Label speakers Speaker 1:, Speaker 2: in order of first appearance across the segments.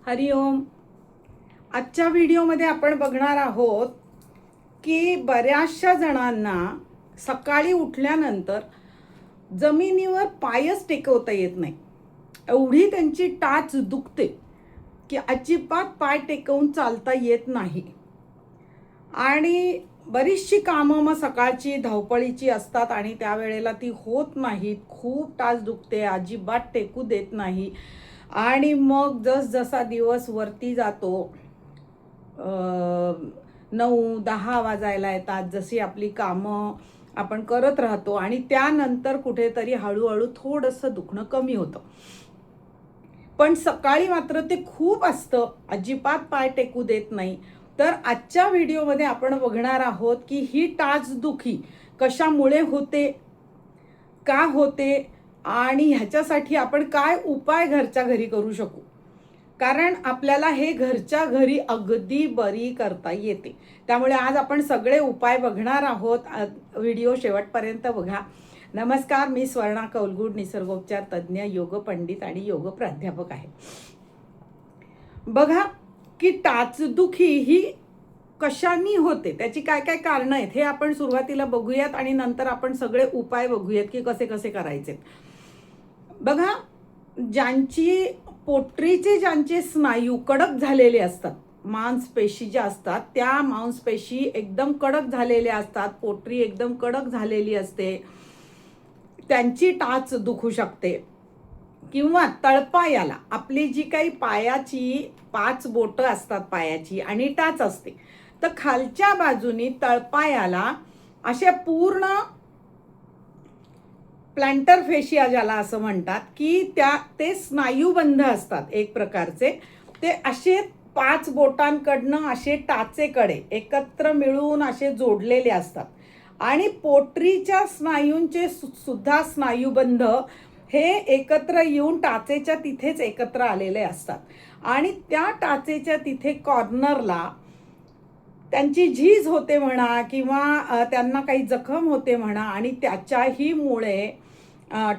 Speaker 1: हरिओम. आजच्या व्हिडिओमध्ये आपण बघणार आहोत की बऱ्याचशा जणांना सकाळी उठल्यानंतर जमिनीवर पायच टेकवता येत नाही. एवढी त्यांची टाच दुखते की अजिबात पाय टेकवून चालता येत नाही. आणि बरीचशी कामं मग सकाळची धावपळीची असतात आणि त्यावेळेला ती होत नाहीत. खूप टाच दुखते, अजिबात टेकू देत नाही. आणि मग जसा दिवस वरती जातो, 9-10 वाजायला येतात, जशी आपली कामं आपण करत राहतो आणि त्यानंतर कुठेतरी हळूहळू थोडंसं दुखणं कमी होतं. पण सकाळी मात्र ते खूप असतं, अजिबात पाय टेकू देत नाही. तर आजच्या व्हिडिओमध्ये आपण बघणार आहोत की ही टाचदुखी कशामुळे होते, का होते आणि ह्याच्यासाठी आपण काय उपाय घरच्या घरी करू शकू. कारण आपल्याला हे घरच्या घरी अगदी बरी करता येते. त्यामुळे आज आपण सगळे उपाय बघणार आहोत. व्हिडिओ शेवटपर्यंत बघा. नमस्कार, मी स्वर्णा कौलगुड, निसर्गोपचार तज्ज्ञ, योग पंडित आणि योग प्राध्यापक आहे. बघा की टाचदुखी ही कशानी होते, त्याची काय काय कारणं आहेत हे आपण सुरुवातीला बघूयात आणि नंतर आपण सगळे उपाय बघूयात की कसे कसे करायचे. बघा, ज्यांची पोटरीचे ज्यांचे स्नायू कडक झालेले असतात, मांसपेशी ज्या असतात त्या मांसपेशी एकदम कडक झालेल्या असतात, पोटरी एकदम कडक झालेली असते, त्यांची टाच दुखू शकते. किंवा तळपायाला आपली जी काही पायाची 5 बोटं असतात पायाची आणि टाच असते, तर खालच्या बाजूनी तळपायाला असे पूर्ण प्लॅंटर फेशिया ज्याला असं म्हणतात की ते स्नायूबंध असतात एक प्रकारचे. ते असे 5 बोटांकडनं असे टाचेकडे एकत्र मिळून असे जोडलेले असतात आणि पोटरीच्या स्नायूंचे सुद्धा स्नायूबंध हे एकत्र येऊन टाचेच्या तिथेच एकत्र आलेले असतात. आणि त्या टाचेच्या तिथे कॉर्नरला त्यांची झीज होते म्हणा किंवा त्यांना काही जखम होते म्हणा आणि त्याच्याही मुळे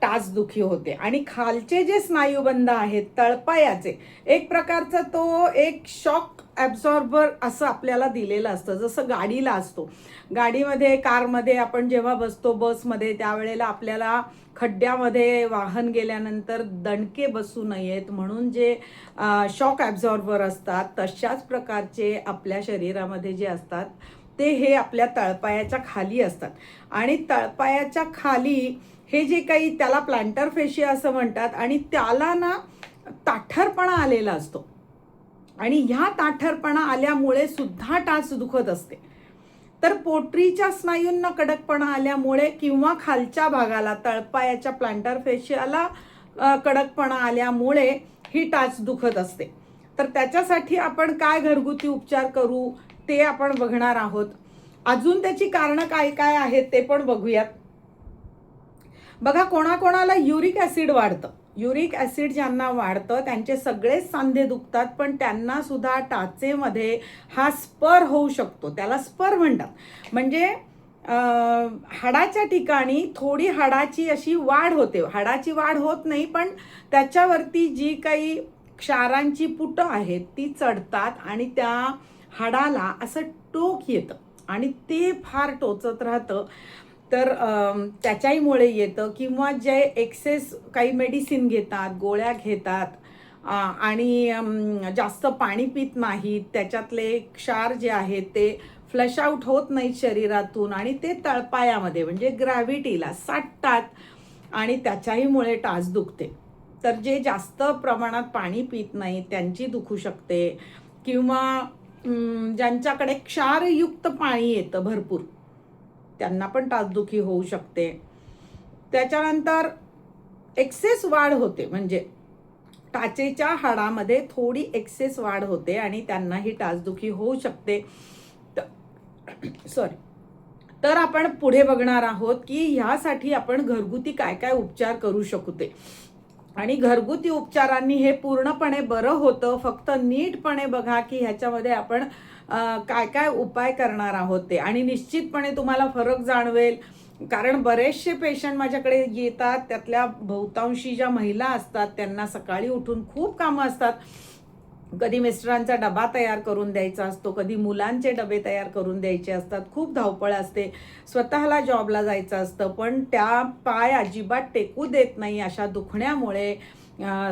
Speaker 1: टाचदुखी होते. आणि खालचे जे स्नायूबंध आहेत तळपायाचे, एक प्रकारचा तो एक शॉक ॲब्झॉर्बर असं आपल्याला दिलेलं असतं, जसं गाडीला असतो. गाडीमध्ये, कारमध्ये आपण जेव्हा बसतो, बसमध्ये, त्यावेळेला आपल्याला खड्ड्यामध्ये वाहन गेल्यानंतर दणके बसू नयेत म्हणून जे शॉक ॲब्झॉर्बर असतात, तशाच प्रकारचे आपल्या शरीरामध्ये जे असतात ते हे आपल्या तळपायाच्या खाली असतात. आणि तळपायाच्या खाली हे जे काही, त्याला प्लॅंटर फेशिया असं म्हणतात आणि त्याला ना ताठरपणा आलेला असतो. आणि ह्या ताठरपणा आल्यामुळे सुद्धा टाच दुखत असते. तर पोटरीच्या स्नायूंना कडकपणा आल्यामुळे किंवा खालच्या भागाला तळपायाच्या प्लॅंटर फेशियाला कडकपणा आल्यामुळे ही टाच दुखत असते. तर त्याच्यासाठी आपण काय घरगुती उपचार करू ते आपण बघणार आहोत. अजून त्याची कारणं काय काय आहेत ते पण बघूयात. बघा, कोणाकोणाला युरिक ॲसिड वाढतं. युरिक ॲसिड ज्यांना वाढतं त्यांचे सगळेच सांधे दुखतात, पण त्यांना सुद्धा टाचेमध्ये हा स्पर होऊ शकतो. त्याला स्पर म्हणतात. म्हणजे हाडाच्या ठिकाणी थोडी हाडाची अशी वाढ होते. हाडाची वाढ होत नाही, पण त्याच्यावरती जी काही क्षारांची पुटं आहेत ती चढतात आणि त्या हाडाला असं टोक येतं आणि ते फार टोचत राहतं. तर त्याच्याहीमुळे येतं. किंवा जे एक्सेस काही मेडिसिन घेतात, गोळ्या घेतात आणि जास्त पाणी पित नाहीत, त्याच्यातले क्षार जे आहेत ते फ्लश आउट होत नाहीत शरीरातून आणि ते तळपायामध्ये म्हणजे ग्रॅव्हिटीला साठतात आणि त्याच्याहीमुळे टाच दुखते. तर जे जास्त प्रमाणात पाणी पित नाहीत त्यांची दुखू शकते. किंवा ज्यांच्याकडे क्षारयुक्त पाणी येतं भरपूर, त्यांना पण टाचदुखी होऊ शकते. त्याच्यानंतर एक्सेस वाढ होते, म्हणजे टाचेच्या हाडामध्ये थोडी एक्सेस वाढ होते आणि त्यांनाही टाचदुखी होऊ शकते. तर आपण पुढे बघणार आहोत की ह्यासाठी आपण घरगुती काय काय उपचार करू शकते. आणि घरगुती उपचारांनी हे पूर्णपणे बरं होतं. फक्त नीटपणे बघा की ह्याच्यामध्ये आपण काय काय उपाय करणार आहोत ते, आणि निश्चितपणे तुम्हाला फरक जाणवेल. कारण बरेचसे पेशंट माझ्याकडे येतात, त्यातल्या बहुतांशी ज्या महिला असतात त्यांना सकाळी उठून खूप कामं असतात कधी मिस्टरांचा डबा तयार करून द्यायचा असतो, कधी मुलांचे डबे तयार करून द्यायचे असतात, खूप धावपळ असते, स्वतःला जॉबला जायचं असतं, पण त्या पाय अजिबात टेकू देत नाही. अशा दुखण्यामुळे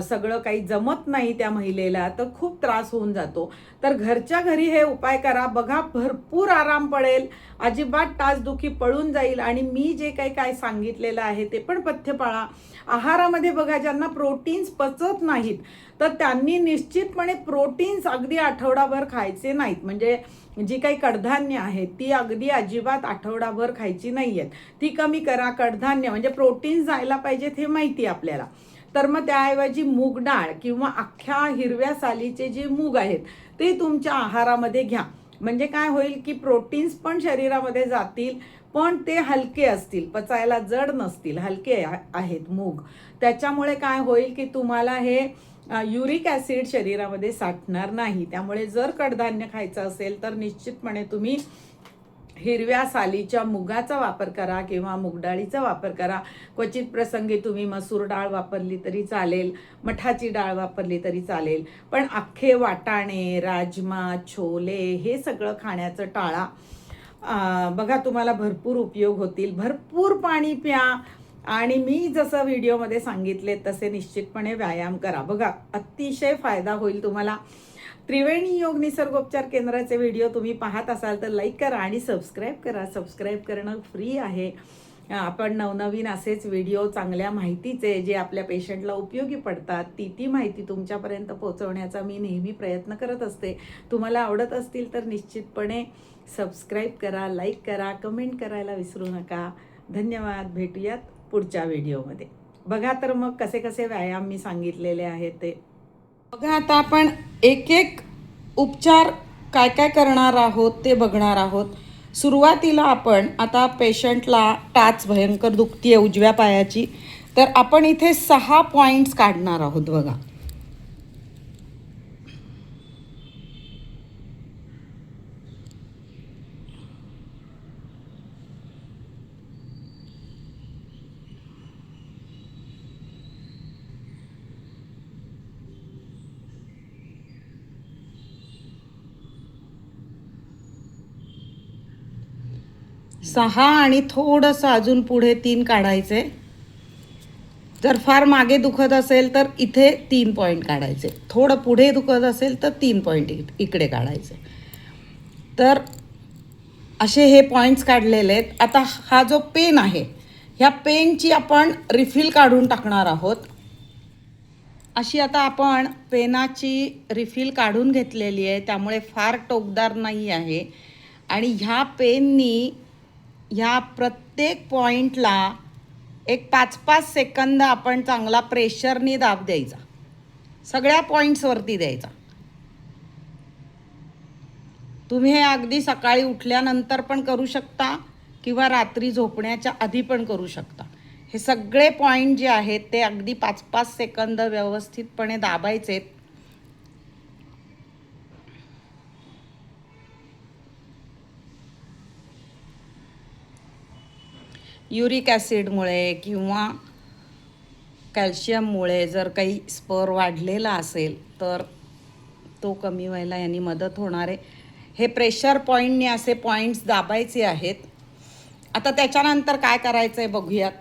Speaker 1: सगळं काही जमत नाही त्या महिलेला, तर खूप त्रास होऊन जातो. तर घरच्या घरी हे उपाय करा, बघा भरपूर आराम पडेल, अजिबात टाचदुखी पळून जाईल. आणि मी जे काही काय सांगितलेलं आहे ते पण पथ्य पाळा. आहारामध्ये बघा, ज्यांना प्रोटीन्स पचत नाहीत तर त्यांनी निश्चितपणे प्रोटीन्स अगदी आठवडाभर खायचे नाहीत. म्हणजे जी काही कडधान्य आहेत ती अगदी अजिबात आठवडाभर खायची नाही आहेत, ती कमी करा. कडधान्य म्हणजे प्रोटीन्स जायला पाहिजेत हे माहिती आहे आपल्याला, तर मग त्याऐवजी मूग डाळ किंवा अख्ख्या हिरव्या सालीचे जे मूग आहेत ते तुमच्या आहारामध्ये घ्या. म्हणजे काय होईल की प्रोटीन्स पण शरीरामध्ये जातील, पण ते हलके असतील, पचायला जड नसतील, हलके आहेत मूग. त्याच्यामुळे काय होईल की तुम्हाला हे युरिक ॲसिड शरीरामध्ये साठणार नाही. त्यामुळे जर कडधान्य खायचं असेल तर निश्चितपणे तुम्ही हिरव्या सालीच्या मुगाचा वापर करा किंवा मुगडाळीचा वापर करा. क्वचित प्रसंगी तुम्ही मसूर डाळ वापरली तरी चालेल, मठाची डाळ वापरली तरी चालेल, पण अख्खे वाटाणे, राजमा, छोले हे सगळं खाण्याचं टाळा. बघा तुम्हाला भरपूर उपयोग होतील. भरपूर पाणी प्या आणि मी जसं व्हिडिओमध्ये सांगितले तसे निश्चितपणे व्यायाम करा. बघा अतिशय फायदा होईल तुम्हाला. त्रिवेणी योग निसर्गोपचार केंद्राचे व्हिडिओ तुम्ही पाहत असाल तर लाईक करा आणि सबस्क्राईब करा. सबस्क्राईब करणं फ्री आहे. आपण नवनवीन असेच व्हिडिओ चांगल्या माहितीचे जे आपल्या पेशंटला उपयोगी पडतात ती माहिती तुमच्यापर्यंत पोहोचवण्याचा मी नेहमी प्रयत्न करत असते. तुम्हाला आवडत असतील तर निश्चितपणे सबस्क्राईब करा, लाईक करा, कमेंट करायला विसरू नका. धन्यवाद. भेटूयात पुढच्या व्हिडिओमध्ये. बघा तर मग कसे कसे व्यायाम मी सांगितलेले आहेत ते बघा. आता आपण एक एक उपचार काय काय करणार आहोत ते बघणार आहोत. सुरुवातीला आपण आता पेशंटला टाच भयंकर दुखती आहे उजव्या पायाची, तर आपण इथे 6 पॉईंट्स काढणार आहोत. बघा सहा आणि थोडंसं अजून पुढे 3 काढायचे. जर फार मागे दुखत असेल तर इथे 3 पॉईंट काढायचे. थोडं पुढे दुखत असेल तर 3 पॉईंट इकडे काढायचे. तर असे हे पॉईंट्स काढलेले आहेत. आता हा जो पेन आहे ह्या पेनची आपण रिफिल काढून टाकणार आहोत. अशी आता आपण पेनाची रिफिल काढून घेतलेली आहे, त्यामुळे फार टोकदार नाही आहे. आणि ह्या पेननी ह्या प्रत्येक पॉईंटला एक 5-5 सेकंद आपण चांगला प्रेशरनी दाब द्यायचा, सगळ्या पॉईंट्सवरती द्यायचा. तुम्ही हे अगदी सकाळी उठल्यानंतर पण करू शकता किंवा रात्री झोपण्याच्या आधी पण करू शकता. हे सगळे पॉईंट जे आहेत ते अगदी 5-5 सेकंद व्यवस्थितपणे दाबायचे. युरिक ॲसिडमुळे किंवा कॅल्शियममुळे जर काही स्पर वाढलेला असेल तर तो कमी व्हायला यांनी मदत होणार आहे. हे प्रेशर पॉईंटने असे पॉईंट्स दाबायचे आहेत. आता त्याच्यानंतर काय करायचं आहे बघूयात.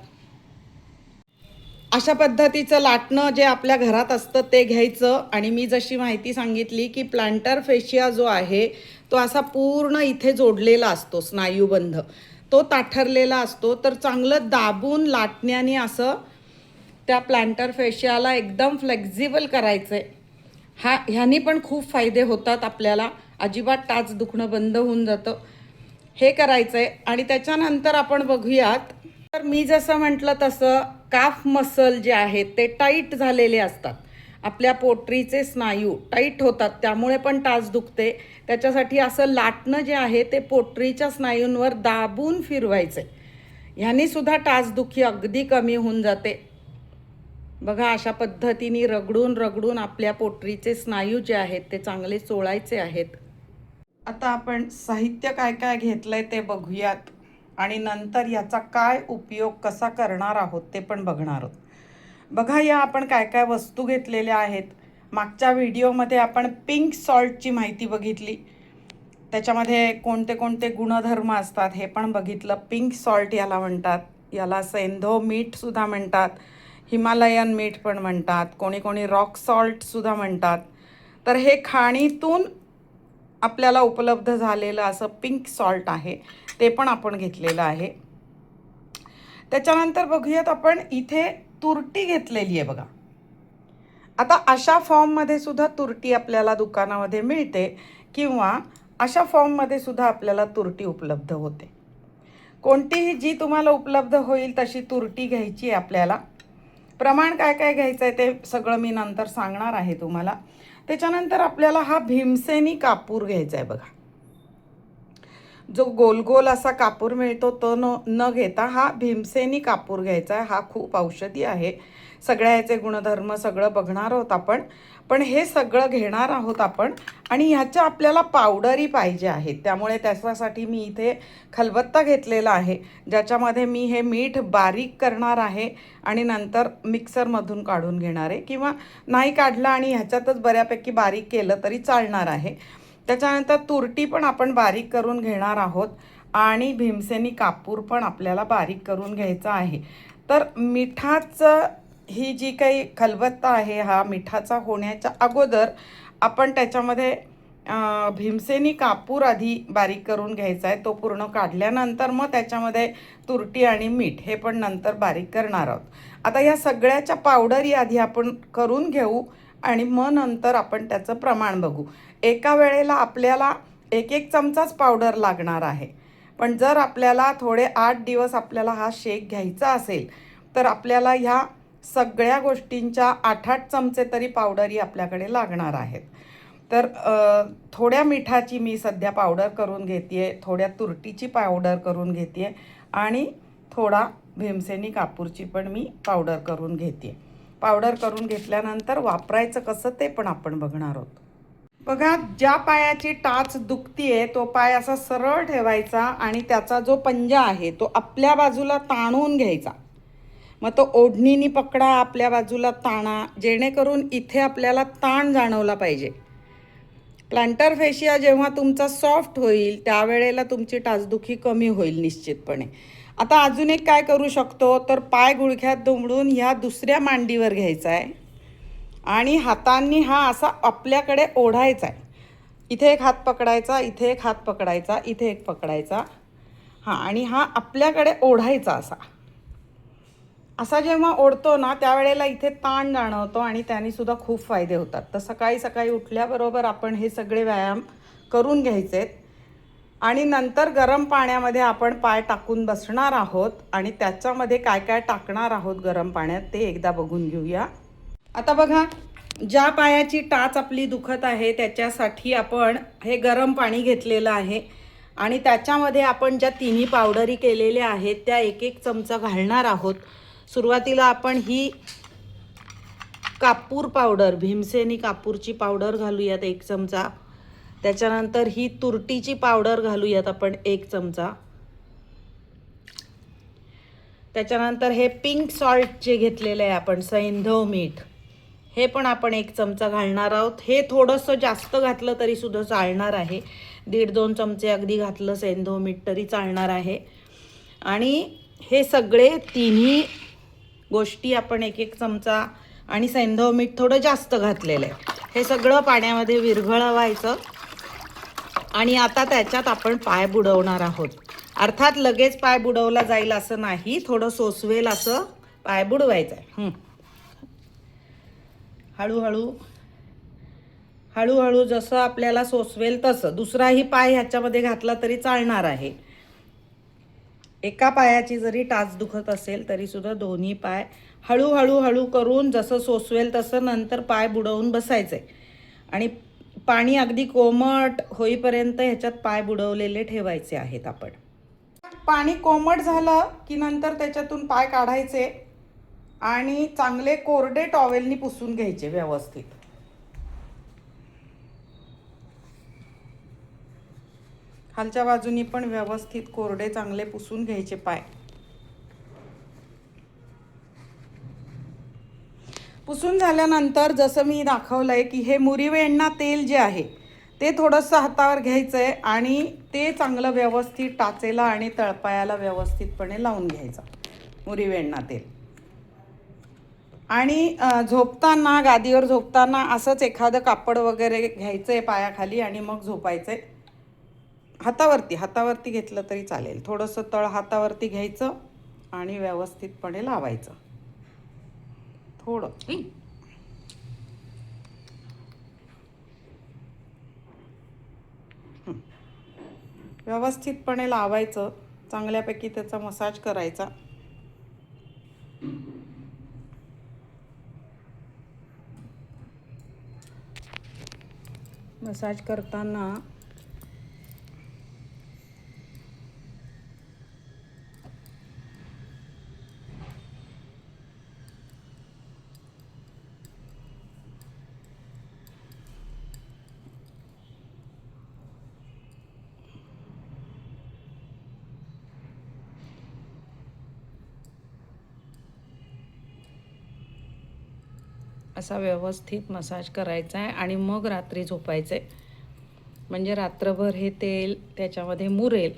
Speaker 1: अशा पद्धतीचं लाटणं जे आपल्या घरात असतं ते घ्यायचं आणि मी जशी माहिती सांगितली की प्लांटर फेशिया जो आहे तो असा पूर्ण इथे जोडलेला असतो, स्नायूबंध तो ताठरलेला असतो. तर चांगलं दाबून लाटण्याने असं त्या प्लांटर फेशियाला एकदम फ्लेक्झिबल करायचं आहे. ह्यानी पण खूप फायदे होतात आपल्याला. अजिबात टाच दुखणं बंद होऊन जातं. हे करायचं आहे. आणि त्याच्यानंतर आपण बघूयात. तर मी जसं म्हटलं तसं काफ मसल जे आहेत ते टाईट झालेले असतात. आपल्या पोटरीचे स्नायू टाईट होतात, त्यामुळे पण टाच दुखते. त्याच्यासाठी असं लाटणं जे आहे ते पोटरीच्या स्नायूंवर दाबून फिरवायचे. ह्याने सुद्धा टाचदुखी अगदी कमी होऊन जाते. बघा अशा पद्धतीने रगडून रगडून आपल्या पोटरीचे स्नायू जे आहेत ते चांगले चोळायचे आहेत. आता आपण साहित्य काय काय घेतलंय ते बघूयात आणि नंतर याचा काय उपयोग कसा करणार आहोत ते पण बघणार आहोत. बघा या आपण काय काय वस्तू घेतलेल्या आहेत. मागच्या व्हिडिओमध्ये आपण पिंक सॉल्टची माहिती बघितली, त्याच्यामध्ये कोणते कोणते गुणधर्म असतात हे पण बघितलं. पिंक सॉल्ट याला म्हणतात, याला सेंधव मीठसुद्धा म्हणतात, हिमालयन मीठ पण म्हणतात, कोणी कोणी रॉक सॉल्टसुद्धा म्हणतात. तर हे खाणीतून आपल्याला उपलब्ध झालेलं असं पिंक सॉल्ट आहे, ते पण आपण घेतलेलं आहे. त्याच्यानंतर बघूयात आपण इथे तुरटी घेतलेली आहे बघा. आता अशा फॉर्ममध्ये सुद्धा तुरटी आपल्याला दुकानामध्ये मिळते किंवा अशा फॉर्ममध्ये सुद्धा आपल्याला तुरटी उपलब्ध होते. कोणतीही जी तुम्हाला उपलब्ध होईल तशी तुरटी घ्यायची आहे आपल्याला. प्रमाण काय काय घ्यायचं आहे ते सगळं मी नंतर सांगणार आहे तुम्हाला. त्याच्यानंतर आपल्याला हा भीमसेनी कापूर घ्यायचा आहे बघा. जो गोल गोल असा कापूर मिळतो तो न घेता हा भीमसेनी कापूर घ्यायचा आहे. हा खूप औषधी आहे. सगळ्या याचे गुणधर्म सगळं बघणार आहोत आपण, पण हे सगळं घेणार आहोत आपण. आणि ह्याच्या आपल्याला पावडरी पाहिजे आहेत, त्यामुळे त्याच्यासाठी मी इथे खलबत्ता घेतलेला आहे, ज्याच्यामध्ये मी हे मीठ बारीक करणार आहे आणि नंतर मिक्सरमधून काढून घेणार आहे, किंवा नाही काढलं आणि ह्याच्यातच बऱ्यापैकी बारीक केलं तरी चालणार आहे. त्याच्यानंतर तुरटी पण आपण बारीक करून घेणार आहोत आणि भीमसेनी कापूर पण आपल्याला बारीक करून घ्यायचा आहे. तर मिठाचं ही जी काही खलबत्ता आहे, हा मिठाचा होण्याच्या अगोदर आपण त्याच्यामध्ये भीमसेनी कापूर आधी बारीक करून घ्यायचा आहे. तो पूर्ण काढल्यानंतर मग त्याच्यामध्ये तुरटी आणि मीठ हे पण नंतर बारीक करणार आहोत. आता या सगळ्याच्या पावडरी आधी आपण करून घेऊ आणि मग नंतर आपण त्याचं प्रमाण बघू. एका वेळेला आपल्याला 1-1 चमचाच पावडर लागणार आहे, पण जर आपल्याला थोडे 8 दिवस आपल्याला हा शेक घ्यायचा असेल तर आपल्याला ह्या सगळ्या गोष्टींच्या 8-8 चमचे तरी पावडरी आपल्याकडे लागणार आहेत. तर थोड्या मिठाची मी सध्या पावडर करून घेते आहे, थोड्या तुरटीची पावडर करून घेते आहे आणि थोडा भीमसेनी कापूरची पण मी पावडर करून घेते. पावडर करून घेतल्यानंतर वापरायचं कसं ते पण आपण बघणार आहोत. बघा, ज्या पायाची टाच दुखतीये तो पाय असा सरळ ठेवायचा आणि त्याचा जो पंजा आहे तो आपल्या बाजूला ताणून घ्यायचा. मग तो ओढणीनी पकडा, आपल्या बाजूला ताणा, जेणेकरून इथे आपल्याला ताण जाणवला पाहिजे. प्लांटर फेशिया जेव्हा तुमचा सॉफ्ट होईल त्यावेळेला तुमची टाचदुखी कमी होईल निश्चितपणे. आता अजून एक काय करू शकतो, तर पाय गुडघ्यात दुमडून ह्या दुसऱ्या मांडीवर घ्यायचा आहे आणि हातांनी हा असा आपल्याकडे ओढायचा आहे. इथे एक हात पकडायचा, इथे एक हात पकडायचा, इथे एक पकडायचा, हां, आणि हा आपल्याकडे ओढायचा असा. असा जेव्हा ओढतो ना त्यावेळेला इथे ताण जाणवतो आणि त्याने सुद्धा खूप फायदे होतात. तर सकाळी सकाळी उठल्याबरोबर आपण हे सगळे व्यायाम करून घ्यायचे आणि नंतर गरम पाण्यामध्ये आपण पाय टाकून बसणार आहोत आणि त्याच्यामध्ये काय काय टाकणार आहोत गरम पाण्यात ते एकदा बघून घेऊया. आता बघा, ज्या पायाची टाच आपली दुखत आहे त्याच्यासाठी आपण हे गरम पाणी घेतलेलं आहे आणि त्याच्यामध्ये आपण ज्या तिन्ही पावडरी केलेल्या आहेत त्या 1-1 चमचा घालणार आहोत. सुरुवातीला आपण ही कापूर पावडर, भीमसेनी कापूरची पावडर घालूयात 1 चमचा. त्याच्यानंतर ही तुरटीची पावडर घालूयात आपण 1 चमचा. त्याच्यानंतर हे पिंक सॉल्ट जे घेतलेलं आहे आपण, सैंधव मीठ, हे पण आपण 1 चमचा घालणार आहोत. हे थोडंसं जास्त घातलं तरी सुद्धा चालणार आहे. 1.5-2 चमचे अगदी घातलं सैंधव मीठ तरी चालणार आहे. आणि हे सगळे तिन्ही गोष्टी आपण 1-1 चमचा आणि सैंधव मीठ थोडं जास्त घातलेलं आहे. हे सगळं पाण्यामध्ये विरघळवायचं आणि आता त्याच्यात आपण पाय बुडवणार आहोत. अर्थात लगेच पाय बुडवला जाईल असं नाही, थोडं सोसवेल असं पाय बुडवायचं आहे. हळूहळू हळूहळू जसं आपल्याला सोसवेल तसं. दुसराही पाय ह्याच्यामध्ये घातला तरी चालणार आहे. एका पायाची जरी टाच दुखत असेल तरी सुद्धा दोन्ही पाय हळूहळू हळू करून जसं सोसवेल तसं नंतर पाय बुडवून बसायचे आणि पाणी अगदी कोमट होईपर्यंत ह्याच्यात पाय बुडवलेले ठेवायचे आहेत आपण. पाणी कोमट झालं की नंतर त्याच्यातून पाय काढायचे आणि चांगले कोरडे टॉवेलनी पुसून घ्यायचे व्यवस्थित. खालच्या बाजूनी पण व्यवस्थित कोरडे चांगले पुसून घ्यायचे पाय. पुसून झाल्यानंतर जसं मी दाखवलं आहे की हे मुरी वेण्णा तेल जे आहे ते थोडंसं हातावर घ्यायचं आहे आणि ते चांगलं व्यवस्थित टाचेला आणि तळपायाला व्यवस्थितपणे लावून घ्यायचं मुरी वेण्णा तेल. आणि झोपताना गादीवर झोपताना असंच एखादं कापड वगैरे घ्यायचं आहे पायाखाली आणि मग झोपायचं आहे. हातावरती घेतलं तरी चालेल. थोडंसं तळ हातावरती घ्यायचं आणि व्यवस्थितपणे लावायचं थोडं. व्यवस्थितपणे लावायचं, चांगल्यापैकी त्याचा मसाज करायचा. मसाज करताना असा व्यवस्थित मसाज करायचा आहे आणि मग रात्री झोपायचं आहे. म्हणजे रात्रभर हे तेल त्याच्यामध्ये मुरेल